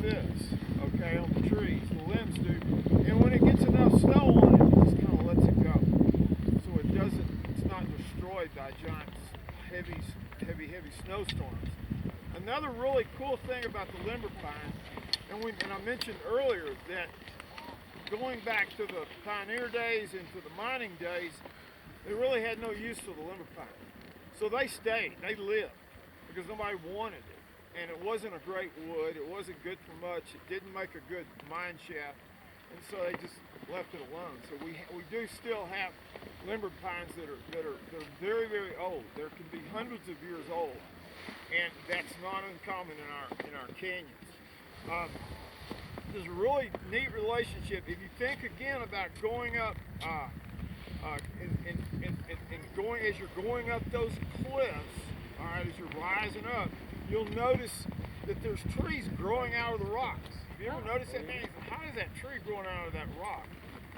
this, okay, on the trees. The limbs do. And when it gets enough snow on it, it just kind of lets it go. So it's not destroyed by giant, heavy snowstorms. Another really cool thing about the limber pine, and I mentioned earlier that going back to the pioneer days and to the mining days, they really had no use for the limber pine. So they stayed, they lived, because nobody wanted it. And it wasn't a great wood, it wasn't good for much, it didn't make a good mine shaft, and so they just left it alone. So we do still have limber pines that are very, very old. There can be hundreds of years old, and that's not uncommon in our canyons. There's a really neat relationship. If you think again about going up and going as you're going up those cliffs, all right, as you're rising up, you'll notice that there's trees growing out of the rocks. Have you ever noticed that, man? How is that tree growing out of that rock?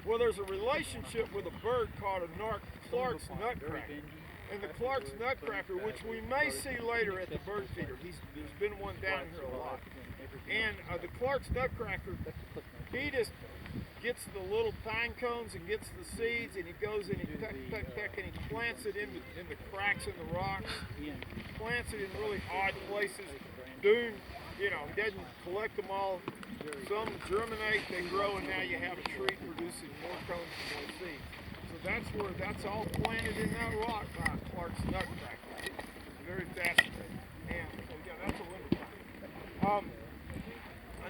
Well, there's a relationship with a bird called a Clark's nutcracker. And the Clark's nutcracker, which we may see later at the bird feeder, there's been one down here a lot. And the Clark's nutcracker, he just gets the little pine cones and gets the seeds, and he goes and he peck, and he plants it in the cracks in the rocks. He plants it in really odd places. He doesn't collect them all. Some germinate, they grow, and now you have a tree producing more cones and more seeds. So that's all planted in that rock by Clark's nutcracker. It's very fascinating. And so yeah, that's a limber pine.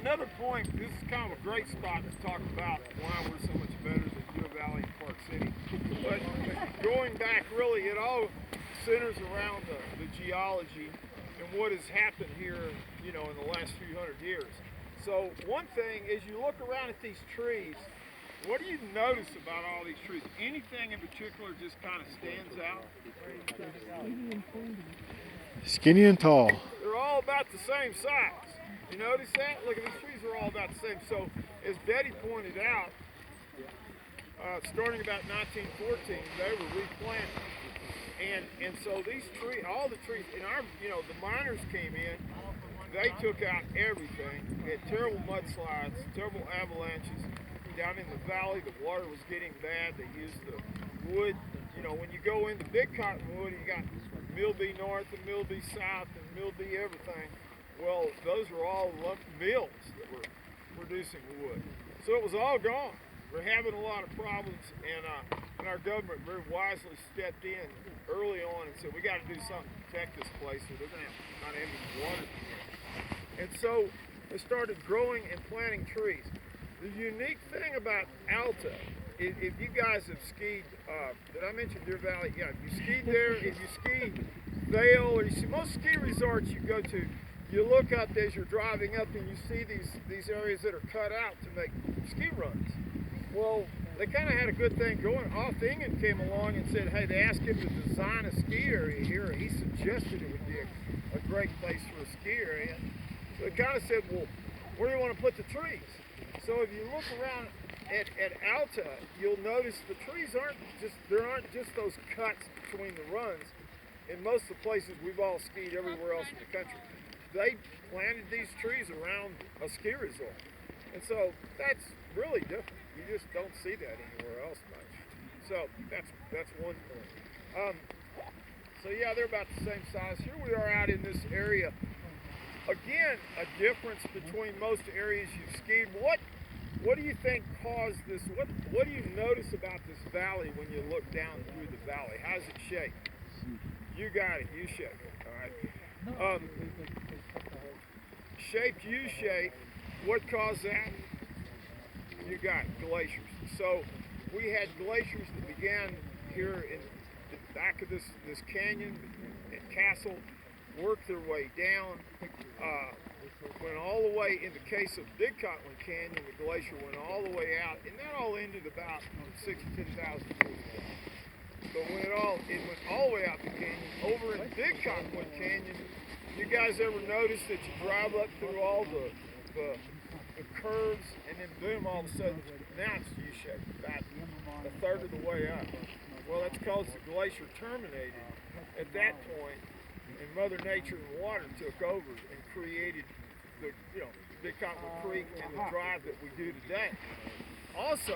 Another point, this is kind of a great spot to talk about why we're so much better than Deer Valley and Park City. But going back, really, it all centers around the geology and what has happened here, in the last few hundred years. So one thing is you look around at these trees, what do you notice about all these trees? Anything in particular just kind of stands out? Skinny and tall. They're all about the same size. You notice that? Look, these trees are all about the same. So, as Betty pointed out, starting about 1914, they were replanted. And so these trees, all the trees, the miners came in, they took out everything. We had terrible mudslides, terrible avalanches. Down in the valley, the water was getting bad. They used the wood. When you go into big cottonwood, you got mildew north and mildew south and mildew everything. Well, those were all mills that were producing wood. So it was all gone. We're having a lot of problems, and our government very wisely stepped in early on and said, we got to do something to protect this place so they're going to not have any water here. And so they started growing and planting trees. The unique thing about Alta, if you guys have skied, did I mention Deer Valley? Yeah, if you skied there, if you ski Vail, or you see most ski resorts you go to, you look up as you're driving up and you see these areas that are cut out to make ski runs. Well, they kind of had a good thing going. Alta came along and said, hey, they asked him to design a ski area here, and he suggested it would be a great place for a ski area. So they kind of said, well, where do you want to put the trees? So if you look around at Alta, you'll notice the trees aren't just those cuts between the runs. In most of the places we've all skied everywhere else in the country, they planted these trees around a ski resort. And so that's really different. You just don't see that anywhere else much. So that's one point. So yeah, they're about the same size. Here we are out in this area. Again, a difference between most areas you've skied. What do you think caused this? What do you notice about this valley when you look down through the valley? How's it shaped? You got it. U-shape. All right. Shaped U-shape. What caused that? You got it, glaciers. So we had glaciers that began here in the back of this canyon at Castle, worked their way down, went all the way, in the case of Big Cottonwood Canyon, the glacier went all the way out, and that all ended about 6,000 to 10,000 years ago. So it went all the way out the canyon. Over in Big Cottonwood Canyon, you guys ever notice that you drive up through all the curves, and then boom, all of a sudden, now it's U-shaped, about a third of the way up. Well, that's because the glacier terminated at that point, and Mother Nature and water took over and created the Big Cottonwood Creek and the drive that we do today. Also,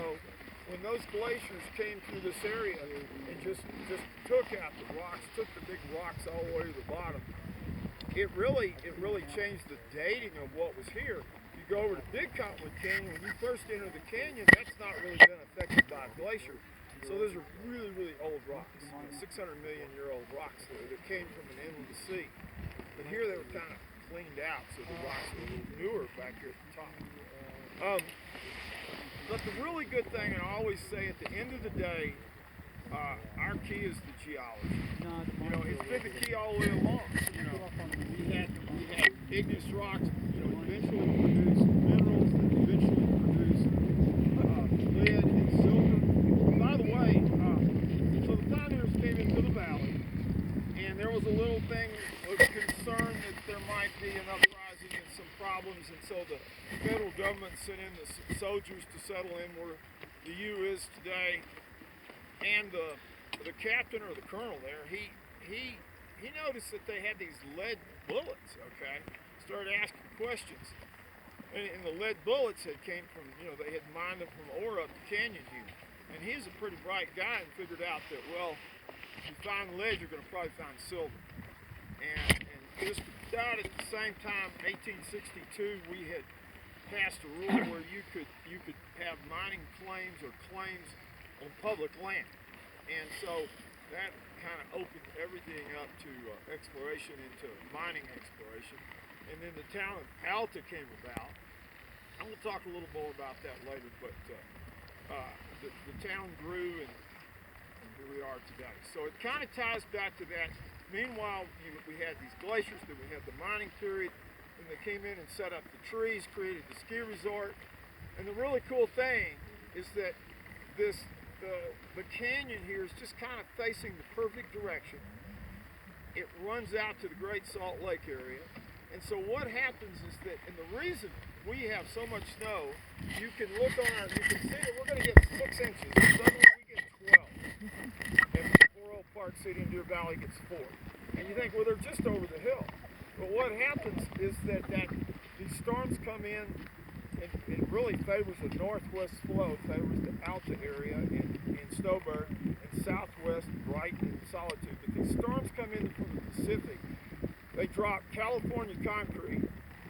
when those glaciers came through this area and just took out the rocks, took the big rocks all the way to the bottom, it really changed the dating of what was here. You go over to Big Cottonwood Canyon, when you first enter the canyon, that's not really been affected by a glacier. So those are really, really old rocks, 600 million year old rocks that came from an inland sea. But here they were kind of cleaned out, so the rocks are a little newer back here at the top. But the really good thing, and I always say at the end of the day, our key is the geology. You know, it's been the key all the way along. You know, we had igneous rocks, you know, eventually produce minerals that eventually produce lead and silver. By the way, so the pioneers came into the valley, and there was a little thing of concern that there might be an uprising and some problems, and so the federal government sent in the soldiers to settle in where the U is today. And the captain or the colonel there, he noticed that they had these lead bullets. Okay, started asking questions, and the lead bullets came from, you know, they had mined them from ore up the canyon here. And he's a pretty bright guy and figured out that, well, if you find lead, you're going to probably find silver. And just about at the same time, 1862, we had passed a rule where you could have mining claims or claims on public land. And so that kind of opened everything up to exploration, into mining exploration. And then the town of Alta came about. I'm going to talk a little more about that later, but the town grew, and here we are today. So it kind of ties back to that. Meanwhile, we had these glaciers, then we had the mining period, and they came in and set up the trees, created the ski resort. And the really cool thing is that the canyon here is just kind of facing the perfect direction. It runs out to the Great Salt Lake area. And so what happens is that, and the reason we have so much snow, you can look on you can see that we're going to get 6 inches, and suddenly we get 12. And poor old Park City and Deer Valley gets 4. And you think, well, they're just over the hill. But what happens is that these storms come in, and it really favors the northwest flow, favors the Alta area in Snowbird, and southwest Brighton and Solitude. But these storms come in from the Pacific. They drop California concrete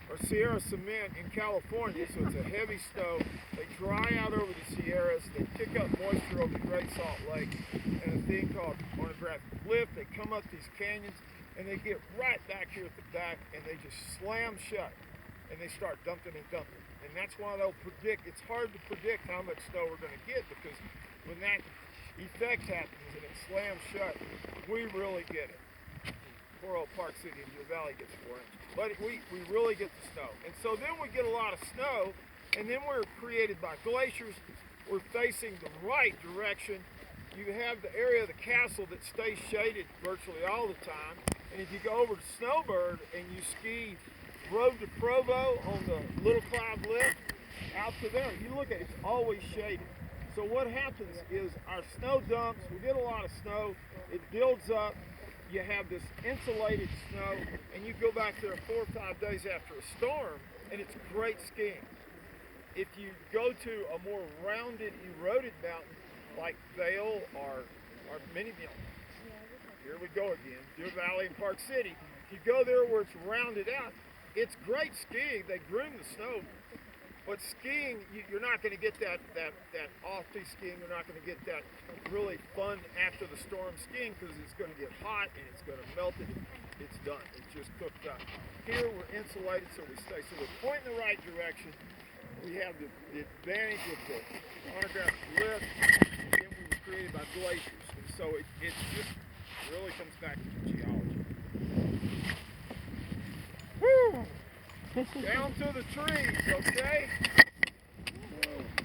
or Sierra cement in California, so it's a heavy snow. They dry out over the Sierras. They pick up moisture over the Great Salt Lake and a thing called orographic lift. They come up these canyons, and they get right back here at the back, and they just slam shut, and they start dumping and dumping. And that's why they'll predict. It's hard to predict how much snow we're going to get, because when that effect happens and it slams shut, we really get it. Poor old Park City and Deer Valley gets 4 inches. But we really get the snow. And so then we get a lot of snow, and then we're created by glaciers. We're facing the right direction. You have the area of the castle that stays shaded virtually all the time. And if you go over to Snowbird and you ski Road to Provo on the Little Cloud Lift, out to there, you look at it, it's always shaded. So what happens is our snow dumps, we get a lot of snow, it builds up, you have this insulated snow, and you go back there 4 or 5 days after a storm, and it's great skiing. If you go to a more rounded, eroded mountain like Vail or Mini Mill, here we go again, Deer Valley and Park City, if you go there where it's rounded out, it's great skiing. They groom the snow, but skiing, you're not going to get that off-piste skiing. You're not going to get that really fun after the storm skiing, because it's going to get hot and it's going to melt it. It's done. It's just cooked up. Here we're insulated, so we stay. So we're pointing the right direction. We have the advantage of the orographic lift, and then we were created by glaciers. And so it just really comes back to the geology. Woo! Down to the trees, okay?